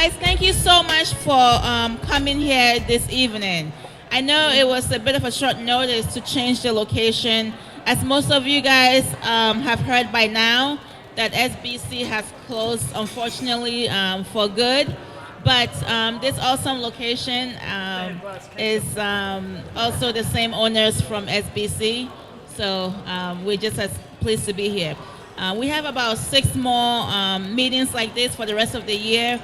guys, thank you so much for coming here this evening. I know it was a bit of a short notice to change the location. As most of you guys have heard by now, that SBC has closed, unfortunately, for good. But this awesome location is also the same owners from SBC. So we're just as pleased to be here. We have about 6 more meetings like this for the rest of the year.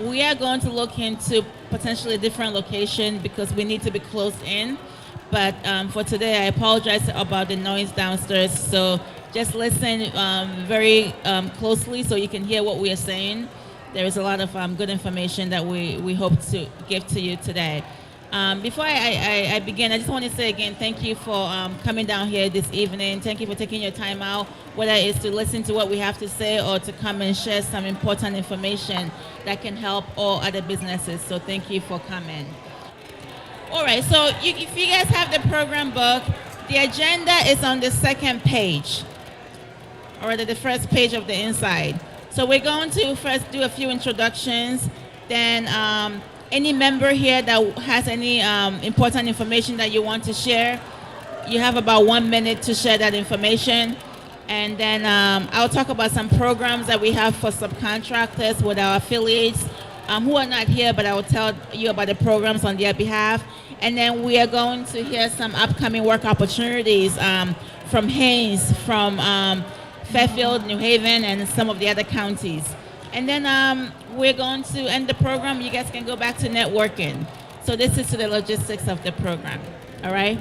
We are going to look into potentially a different location because we need to be closed in. But for today, I apologize about the noise downstairs. So just listen very closely so you can hear what we are saying. There is a lot of good information that we hope to give to you today. Before I begin, I just want to say again, thank you for coming down here this evening. Thank you for taking your time out, whether it's to listen to what we have to say or to come and share some important information that can help all other businesses. So thank you for coming. All right, so if you guys have the program book, the agenda is on the second page, or the first page of the inside. So we're going to first do a few introductions, then any member here that has any important information that you want to share, you have about 1 minute to share that information. And then I'll talk about some programs that we have for subcontractors with our affiliates who are not here, but I will tell you about the programs on their behalf. And then we are going to hear some upcoming work opportunities from Haynes, from Fairfield, New Haven, and some of the other counties. And then we're going to end the program. You guys can go back to networking. So this is to the logistics of the program. All right?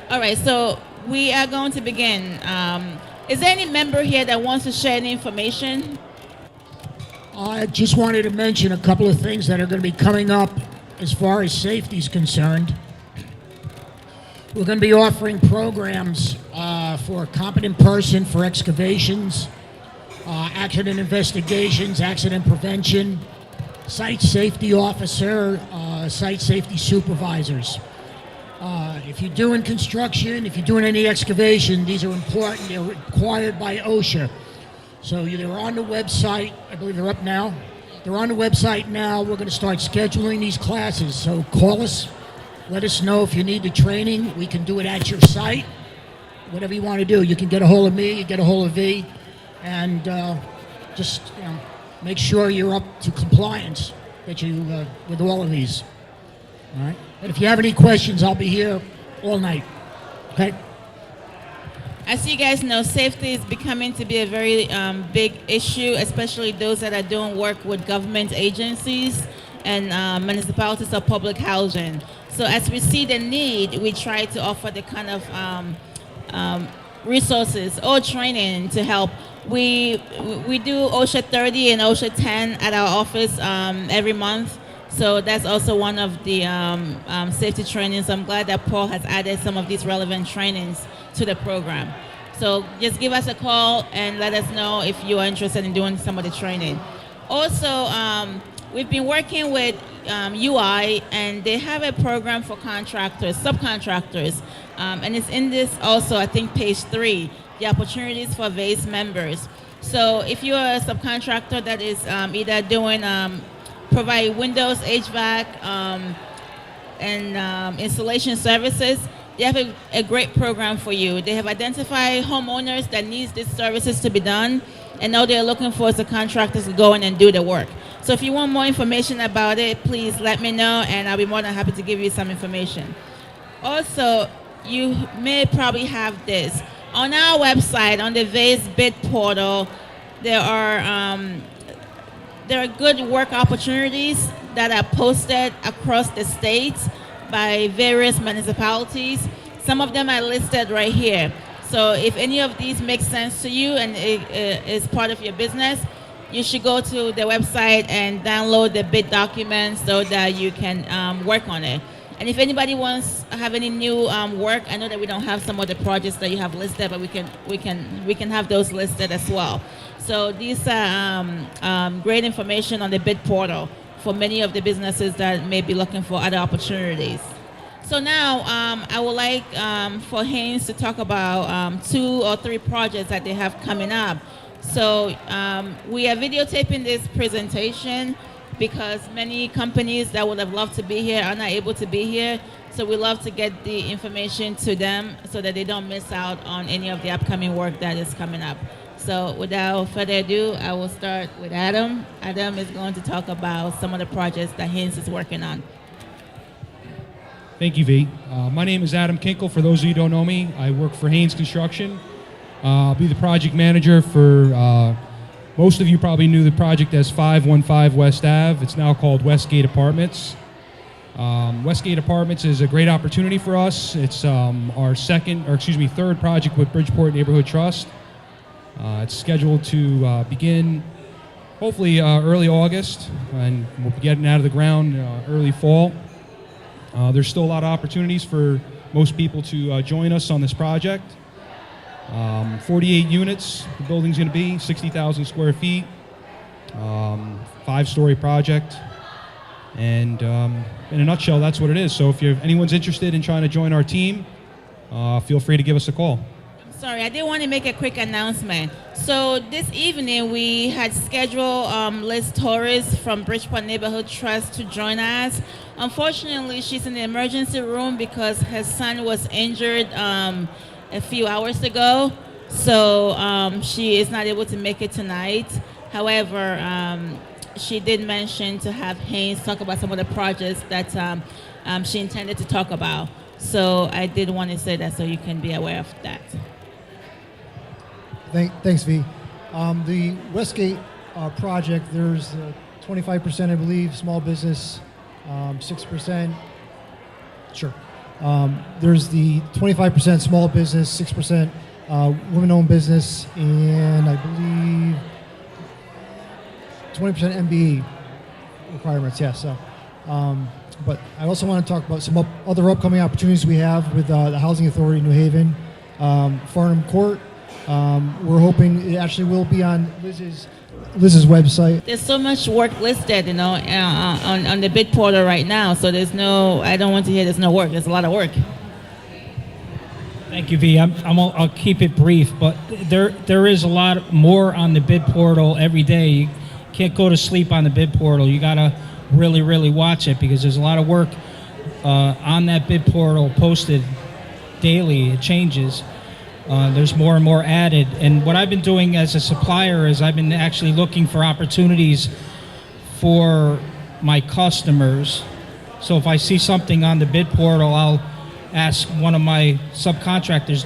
All right, so we are going to begin. Is there any member here that wants to share any information? I just wanted to mention a couple of things that are going to be coming up as far as safety is concerned. We're going to be offering programs for a competent person for excavations, accident investigations, accident prevention, site safety officer, site safety supervisors. If you're doing construction, if you're doing any excavation, these are important. They're required by OSHA. So they're on the website. I believe they're up now. They're on the website now. We're going to start scheduling these classes. So call us. Let us know if you need the training. We can do it at your site. Whatever you want to do. You can get a hold of me. You get a hold of V. And just make sure you're up to compliance that you with all of these. All right. And if you have any questions, I'll be here all night. Okay. As you guys know, safety is becoming to be a very big issue, especially those that are doing work with government agencies and municipalities or public housing. So as we see the need, we try to offer the kind of resources or training to help. We do OSHA 30 and OSHA 10 at our office every month. So that's also one of the safety trainings. I'm glad that Paul has added some of these relevant trainings to the program. So just give us a call and let us know if you are interested in doing some of the training. Also, we've been working with UI, and they have a program for contractors, subcontractors, and it's in this also, I think, page 3, the opportunities for VASE members. So if you're a subcontractor that is either doing provide windows, HVAC, and installation services, they have a great program for you. They have identified homeowners that needs these services to be done, and now they're looking for the contractors to go in and do the work. So if you want more information about it, please let me know, and I'll be more than happy to give you some information. Also, you may probably have this. On our website, on the VASE bid portal, there are good work opportunities that are posted across the states by various municipalities. Some of them are listed right here. So if any of these make sense to you and it is part of your business, you should go to the website and download the bid document so that you can work on it. And if anybody wants to have any new work, I know that we don't have some of the projects that you have listed, but we can have those listed as well. So these are great information on the bid portal for many of the businesses that may be looking for other opportunities. So now I would like for Haynes to talk about 2 or 3 projects that they have coming up. So we are videotaping this presentation, because many companies that would have loved to be here are not able to be here. So we love to get the information to them so that they don't miss out on any of the upcoming work that is coming up. So without further ado, I will start with Adam. Adam is going to talk about some of the projects that Haynes is working on. Thank you, V. My name is Adam Kinkle. For those of you who don't know me, I work for Haynes Construction. I'll be the project manager for, most of you probably knew the project as 515 West Ave. It's now called Westgate Apartments. Westgate Apartments is a great opportunity for us. It's our third project with Bridgeport Neighborhood Trust. It's scheduled to begin hopefully early August, and we'll be getting out of the ground early fall. There's still a lot of opportunities for most people to join us on this project. 48 units, the building's going to be 60,000 square feet, 5-story project, and in a nutshell, that's what it is. So if anyone's interested in trying to join our team, feel free to give us a call. Sorry, I did want to make a quick announcement. So this evening we had scheduled Liz Torres from Bridgeport Neighborhood Trust to join us. Unfortunately, she's in the emergency room because her son was injured a few hours ago. So she is not able to make it tonight. However, she did mention to have Haynes talk about some of the projects that she intended to talk about. So I did want to say that so you can be aware of that. Thanks, V. The Westgate project, there's 25%, I believe, small business, 6%. Sure. There's the 25% small business, 6% women-owned business, and I believe 20% MBE requirements. Yeah. So, but I also want to talk about some other upcoming opportunities we have with the Housing Authority New Haven, Farnham Court. We're hoping it actually will be on Liz's website. There's so much work listed, on the bid portal right now. So I don't want to hear there's no work. There's a lot of work. Thank you, V. I'll keep it brief, but there is a lot more on the bid portal every day. You can't go to sleep on the bid portal. You gotta really, really watch it because there's a lot of work on that bid portal posted daily. It changes. There's more and more added. And what I've been doing as a supplier is I've been actually looking for opportunities for my customers. So if I see something on the bid portal, I'll ask one of my subcontractors,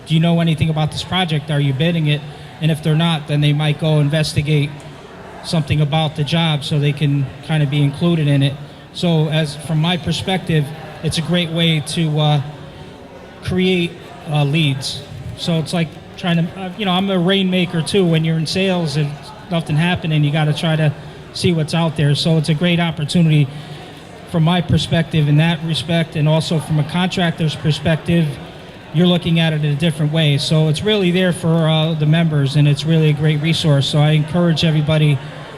do you know anything about this project? Are you bidding it? And if they're not, then they might go investigate something about the job so they can kind of be included in it. So from my perspective, it's a great way to create leads. So it's like trying to, I'm a rainmaker too. When you're in sales, if nothing happening, you got to try to see what's out there. So it's a great opportunity from my perspective in that respect, and also from a contractor's perspective, you're looking at it in a different way. So it's really there for the members, and it's really a great resource. So I encourage everybody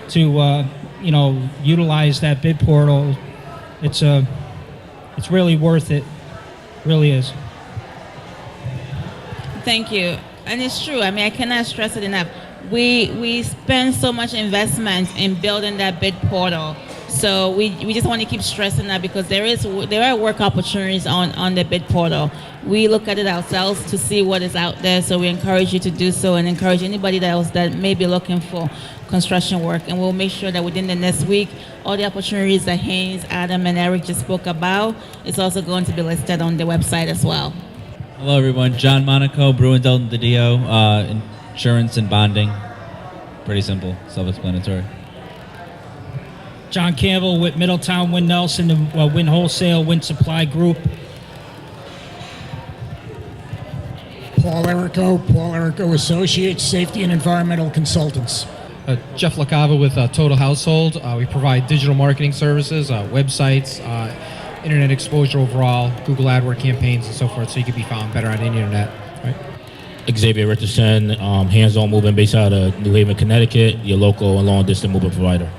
to, utilize that bid portal. It's really worth it. Really is. Thank you. And it's true. I mean, I cannot stress it enough. We spend so much investment in building that bid portal. So we just want to keep stressing that because there are work opportunities on the bid portal. We look at it ourselves to see what is out there. So we encourage you to do so and encourage anybody else that may be looking for construction work. And we'll make sure that within the next week, all the opportunities that Haynes, Adam, and Eric just spoke about is also going to be listed on the website as well. Hello, everyone. John Monaco, Bruin Dalton DiDio, insurance and bonding. Pretty simple, self-explanatory. John Campbell with Middletown, Win Nelson, Win Wholesale, Win Supply Group. Paul Errico Associates, Safety and Environmental Consultants. Jeff LaCava with Total Household. We provide digital marketing services, websites, internet exposure overall, Google AdWords campaigns, and so forth, so you can be found better on the internet. Right? Xavier Richardson, hands-on moving based out of New Haven, Connecticut, your local and long-distance moving provider.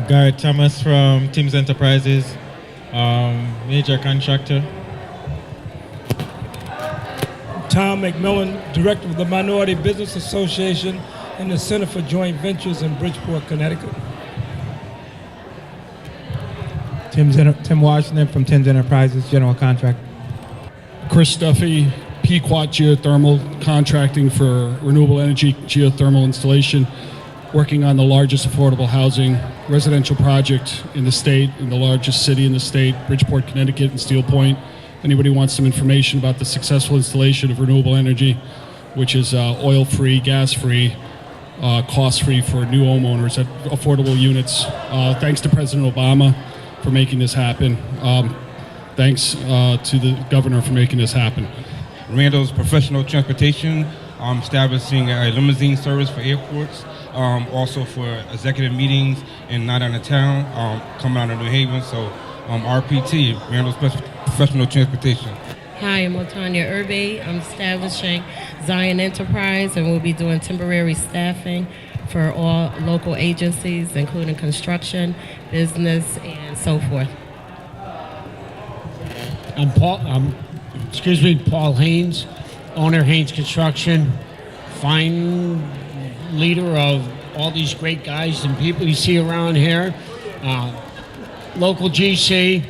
Garrett Thomas from Tim's Enterprises, major contractor. Tom McMillan, Director of the Minority Business Association and the Center for Joint Ventures in Bridgeport, Connecticut. Tim Washington from Tim's Enterprises, General Contract. Chris Duffy, Pequot Geothermal, contracting for renewable energy geothermal installation, working on the largest affordable housing residential project in the state, in the largest city in the state, Bridgeport, Connecticut, and Steel Point. If anybody wants some information about the successful installation of renewable energy, which is oil-free, gas-free, cost-free for new homeowners at affordable units. Thanks to President Obama for making this happen. Thanks to the governor for making this happen. Randall's Professional Transportation, establishing a limousine service for airports, also for executive meetings and not out of town, coming out of New Haven. So RPT, Randall's Professional Transportation. Hi, I'm Latanya Irby. I'm establishing Zion Enterprise, and we'll be doing temporary staffing for all local agencies, including construction, business, and so forth. I'm Paul Haynes, owner Haynes Construction, fine leader of all these great guys and people you see around here. Local GC,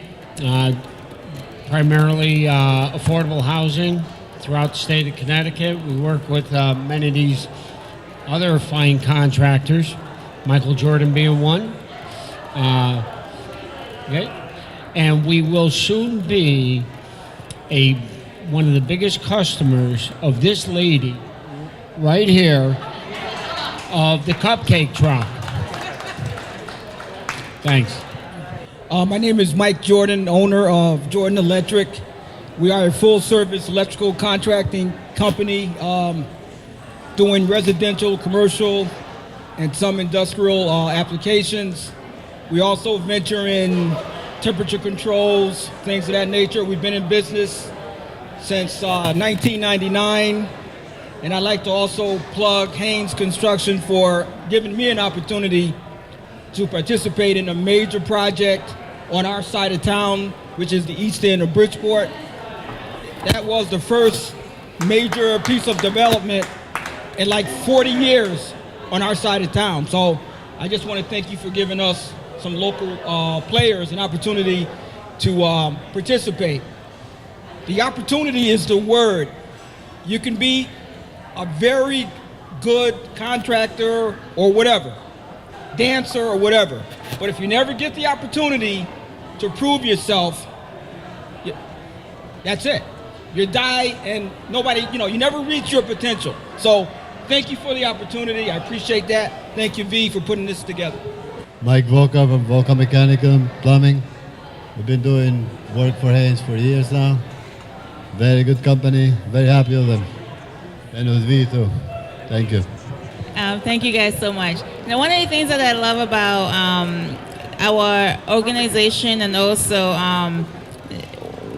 primarily affordable housing throughout the state of Connecticut. We work with many of these other fine contractors, Michael Jordan being one. Okay. And we will soon be one of the biggest customers of this lady right here of the cupcake truck. Thanks. My name is Mike Jordan, owner of Jordan Electric. We are a full-service electrical contracting company doing residential, commercial, and some industrial applications. We also venture in temperature controls, things of that nature. We've been in business since 1999. And I'd like to also plug Haynes Construction for giving me an opportunity to participate in a major project on our side of town, which is the east end of Bridgeport. That was the first major piece of development in like 40 years on our side of town. So I just want to thank you for giving us some local players an opportunity to participate. The opportunity is the word. You can be a very good contractor or whatever, dancer or whatever. But if you never get the opportunity to prove yourself, that's it. You die and nobody, you never reach your potential. So thank you for the opportunity. I appreciate that. Thank you, V, for putting this together. Mike Volker from Volker Mechanical Plumbing. We've been doing work for Haynes for years now. Very good company, very happy with them. And with V too. Thank you. Thank you guys so much. Now, one of the things that I love about our organization, and also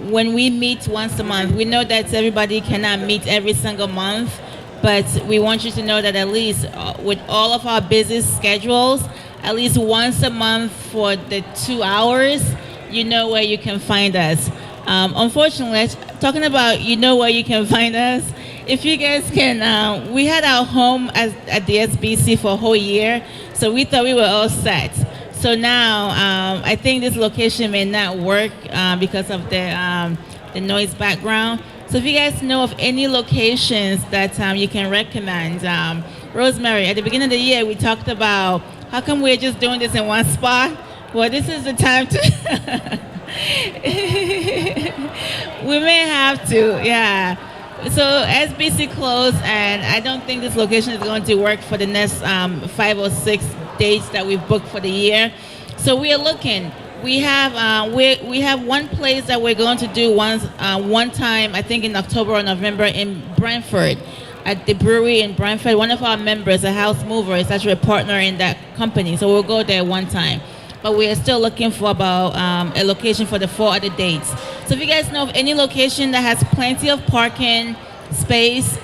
when we meet once a month, we know that everybody cannot meet every single month, but we want you to know that at least with all of our busy schedules, at least once a month for the 2 hours, you know where you can find us. Unfortunately, talking about where you can find us, if you guys can, we had our home at the SBC for a whole year, so we thought we were all set. So now, I think this location may not work because of the noise background. So if you guys know of any locations that you can recommend, Rosemary, at the beginning of the year, we talked about how come we're just doing this in one spot? Well, this is the time to... We may have to, yeah. So SBC closed, and I don't think this location is going to work for the next 5 or 6 dates that we've booked for the year. So we are looking. We have we have one place that we're going to do one time, I think in October or November, in Brantford, at the brewery in Brantford. One of our members, a house mover, is actually a partner in that company, so we'll go there one time. But we are still looking for about a location for the 4 other dates. So if you guys know of any location that has plenty of parking space,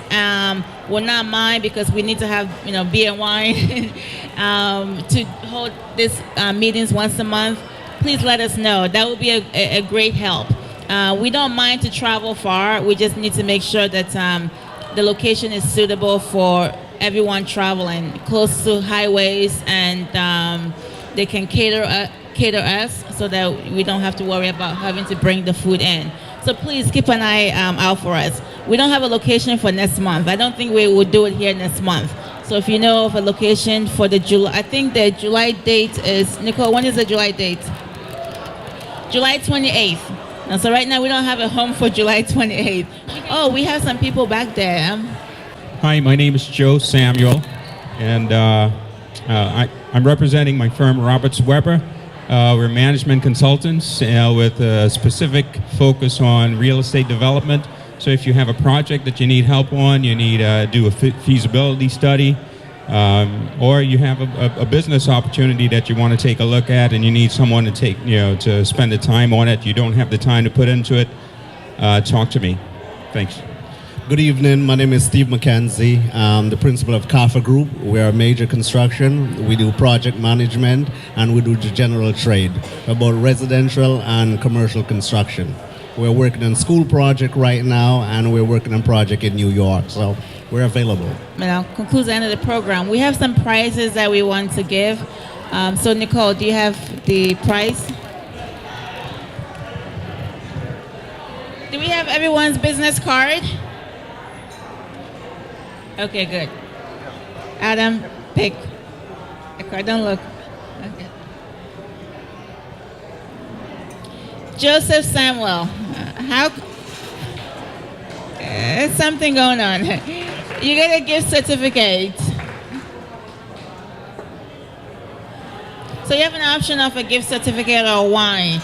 will not mind, because we need to have beer and wine to hold these meetings once a month. Please let us know. That would be a great help. We don't mind to travel far. We just need to make sure that the location is suitable for everyone traveling close to highways, and they can cater cater us so that we don't have to worry about having to bring the food in. So please keep an eye out for us. We don't have a location for next month. I don't think we will do it here next month. So if you know of a location for the July, I think the July date is, Nicole, when is the July date? July 28th. Now, so right now we don't have a home for July 28th. Oh, we have some people back there. Hi, my name is Joe Samuel, and I'm representing my firm, Roberts Weber. We're management consultants with a specific focus on real estate development. So if you have a project that you need help on, you need to do a feasibility study, or you have a business opportunity that you want to take a look at and you need someone to to spend the time on it, you don't have the time to put into it, talk to me. Thanks. Good evening. My name is Steve McKenzie. I'm the principal of CAFA Group. We're a major construction. We do project management and we do the general trade about residential and commercial construction. We're working on a school project right now and we're working on a project in New York. So we're available. Now, concludes the end of the program. We have some prizes that we want to give. So Nicole, do you have the prize? Do we have everyone's business card? Okay, good. Adam, pick a card. Don't look. Okay. Joseph Samuel. How? There's something going on. You get a gift certificate. So you have an option of a gift certificate or wine.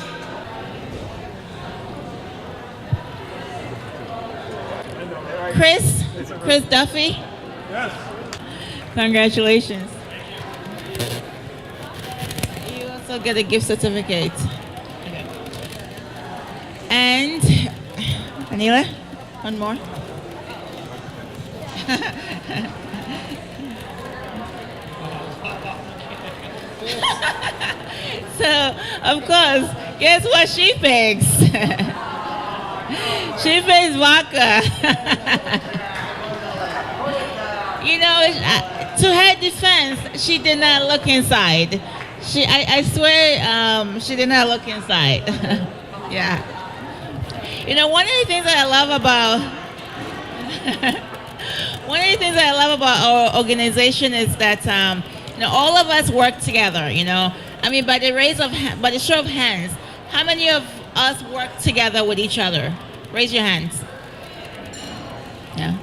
Chris Duffy? Yes. Congratulations. You also get a gift certificate. Okay. And Anila, one more. So, of course, guess what she picks? She picks vodka. You know, to her defense, she did not look inside. I swear, she did not look inside. Yeah. You know, one of the things that I love about our organization is that all of us work together. You know, I mean, by the show of hands, how many of us work together with each other? Raise your hands. Yeah.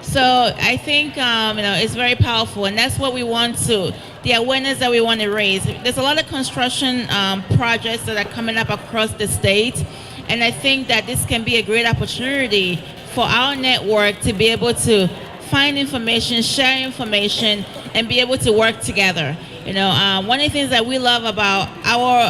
So I think it's very powerful, and that's what we want to, the awareness that we want to raise. There's a lot of construction projects that are coming up across the state, and I think that this can be a great opportunity for our network to be able to find information, share information, and be able to work together. You know, one of the things that we love about our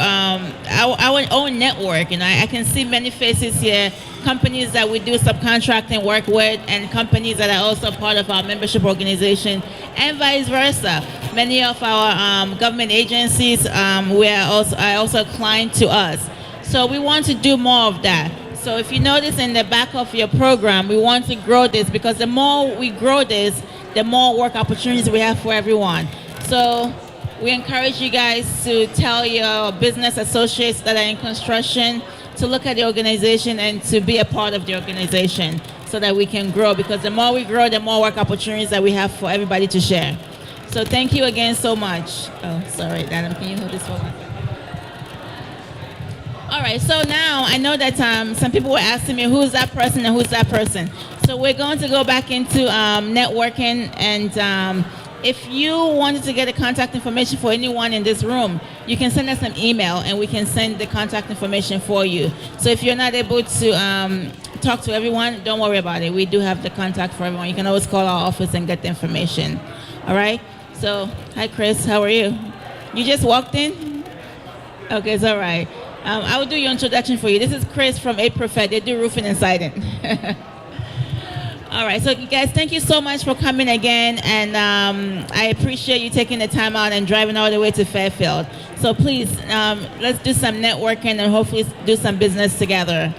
own network, I can see many faces here, companies that we do subcontracting work with, and companies that are also part of our membership organization, and vice versa. Many of our government agencies are also a client to us. So we want to do more of that. So if you notice in the back of your program, we want to grow this, because the more we grow this, the more work opportunities we have for everyone. So we encourage you guys to tell your business associates that are in construction to look at the organization and to be a part of the organization so that we can grow, because the more we grow, the more work opportunities that we have for everybody to share. So thank you again so much. Oh, sorry, Adam, can you hold this for me? All right, so now I know that some people were asking me who's that person and who's that person. So we're going to go back into networking, and if you wanted to get the contact information for anyone in this room, you can send us an email and we can send the contact information for you. So if you're not able to talk to everyone, don't worry about it. We do have the contact for everyone. You can always call our office and get the information. All right? So, hi Chris, how are you? You just walked in? Okay, it's all right. I will do your introduction for you. This is Chris from A Perfect. They do roofing and siding. All right, so you guys, thank you so much for coming again, and I appreciate you taking the time out and driving all the way to Fairfield. So please, let's do some networking and hopefully do some business together.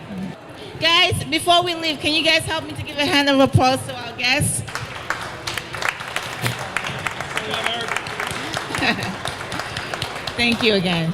Guys, before we leave, can you guys help me to give a hand of applause to our guests? Thank you again.